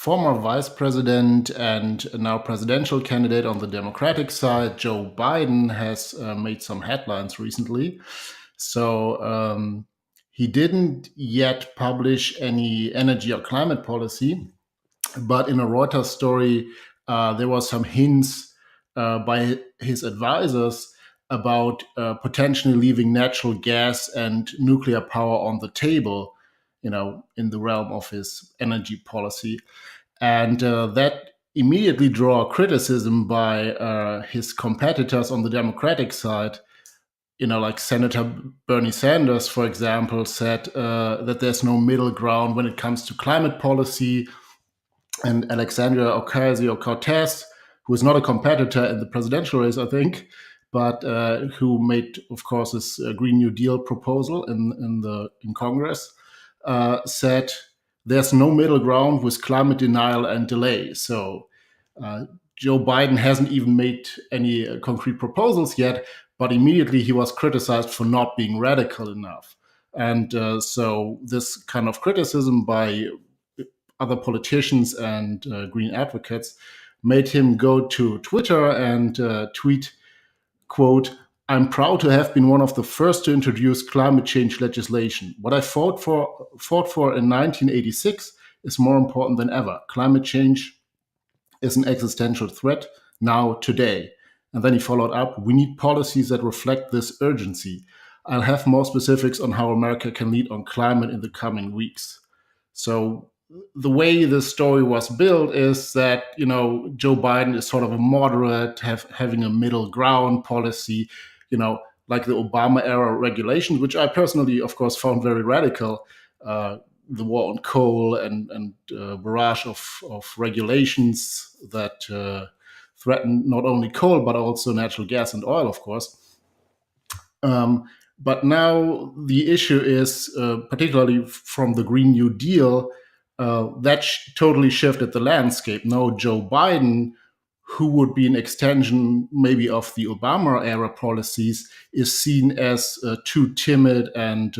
former vice president and now presidential candidate on the Democratic side, Joe Biden, has made some headlines recently. So he didn't yet publish any energy or climate policy, but in a Reuters story, there was some hints by his advisors about potentially leaving natural gas and nuclear power on the table, in the realm of his energy policy. And that immediately draw criticism by his competitors on the Democratic side. Like Senator Bernie Sanders, for example, said that there's no middle ground when it comes to climate policy. And Alexandria Ocasio-Cortez, who is not a competitor in the presidential race, I think, but who made, of course, this Green New Deal proposal in Congress, said there's no middle ground with climate denial and delay. So Joe Biden hasn't even made any concrete proposals yet, but immediately he was criticized for not being radical enough. And so this kind of criticism by other politicians and green advocates made him go to Twitter and tweet, quote, "I'm proud to have been one of the first to introduce climate change legislation. What I fought for in 1986 is more important than ever. Climate change is an existential threat now, today." And then he followed up, "We need policies that reflect this urgency. I'll have more specifics on how America can lead on climate in the coming weeks." So the way the story was built is that Joe Biden is sort of a moderate, having a middle ground policy, like the Obama era regulations, which I personally, of course, found very radical. The war on coal and barrage of regulations that threaten not only coal but also natural gas and oil, of course. But now the issue is, particularly from the Green New Deal, that totally shifted the landscape. Now Joe Biden, who would be an extension maybe of the Obama era policies, is seen as too timid and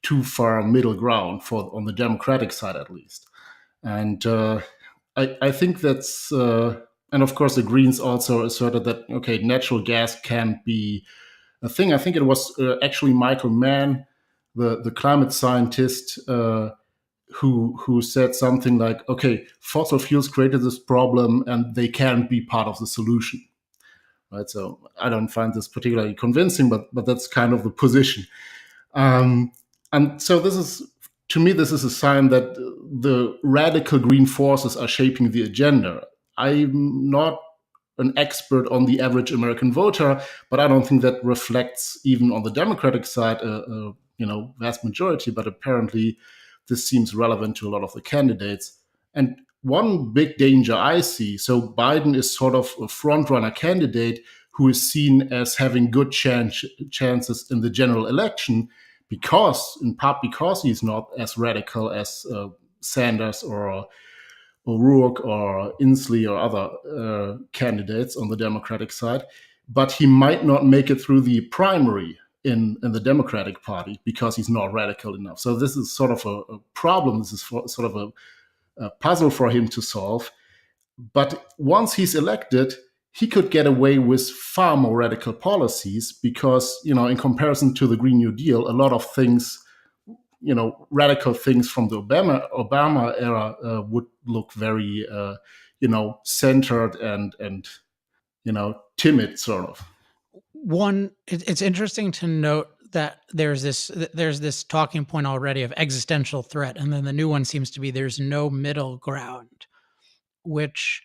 too far middle ground on the Democratic side, at least. And I think that's, and of course the Greens also asserted that, okay, natural gas can't be a thing. I think it was actually Michael Mann, the climate scientist, who said something like, okay, fossil fuels created this problem and they can't be part of the solution. Right. So I don't find this particularly convincing, but that's kind of the position. And so to me, this is a sign that the radical green forces are shaping the agenda. I'm not an expert on the average American voter, but I don't think that reflects even on the Democratic side vast majority. But apparently, this seems relevant to a lot of the candidates. And one big danger I see, so Biden is sort of a front-runner candidate who is seen as having good chances in the general election, in part because he's not as radical as Sanders or O'Rourke or Inslee or other candidates on the Democratic side. But he might not make it through the primary in the Democratic Party because he's not radical enough. So this is sort of a problem. This is sort of a puzzle for him to solve. But once he's elected, he could get away with far more radical policies because, in comparison to the Green New Deal, a lot of things, radical things from the Obama era would look very, centered and timid, sort of. It's interesting to note that there's this talking point already of existential threat, and then the new one seems to be there's no middle ground, which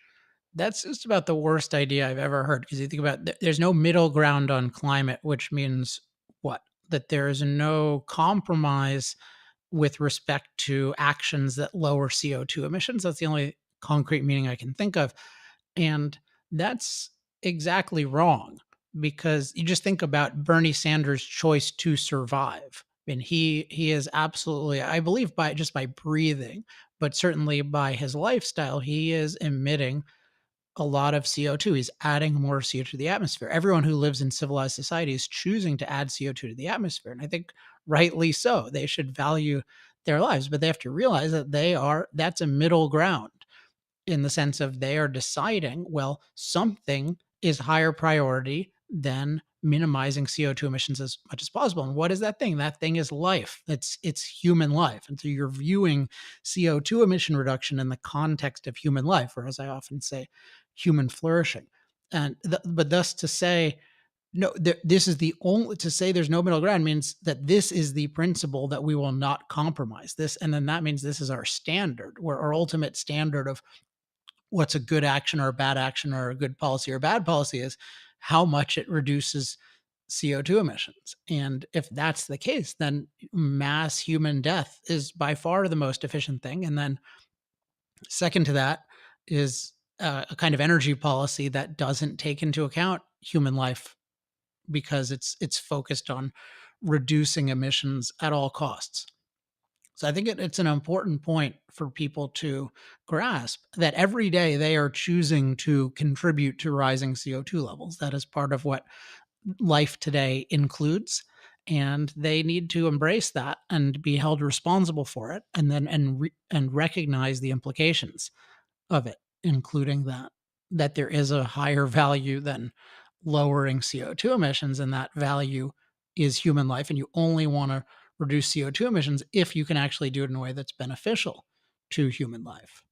that's just about the worst idea I've ever heard. Because you think about there's no middle ground on climate, which means what? That there is no compromise with respect to actions that lower CO2 emissions. That's the only concrete meaning I can think of. And that's exactly wrong, because you just think about Bernie Sanders' choice to survive. I mean, he is absolutely, I believe, by breathing, but certainly by his lifestyle, he is emitting a lot of CO2. He's adding more CO2 to the atmosphere. Everyone who lives in civilized society is choosing to add CO2 to the atmosphere. And I think rightly so. They should value their lives, but they have to realize that that's a middle ground. in the sense of they are deciding, well, something is higher priority than minimizing CO2 emissions as much as possible. And what is that thing? That thing is life. It's human life. And so you're viewing CO2 emission reduction in the context of human life, or as I often say, human flourishing. And but thus to say, no, this is the only, to say there's no middle ground means that this is the principle that we will not compromise this. And then that means this is our standard, where our ultimate standard of what's a good action or a bad action or a good policy or bad policy is how much it reduces CO2 emissions. And if that's the case, then mass human death is by far the most efficient thing. And then second to that is a kind of energy policy that doesn't take into account human life, because it's focused on reducing emissions at all costs. So I think it's an important point for people to grasp that every day they are choosing to contribute to rising CO2 levels. That is part of what life today includes. And they need to embrace that and be held responsible for it, and then and recognize the implications of it, including that there is a higher value than lowering CO2 emissions, and that value is human life. And you only want to reduce CO2 emissions if you can actually do it in a way that's beneficial to human life.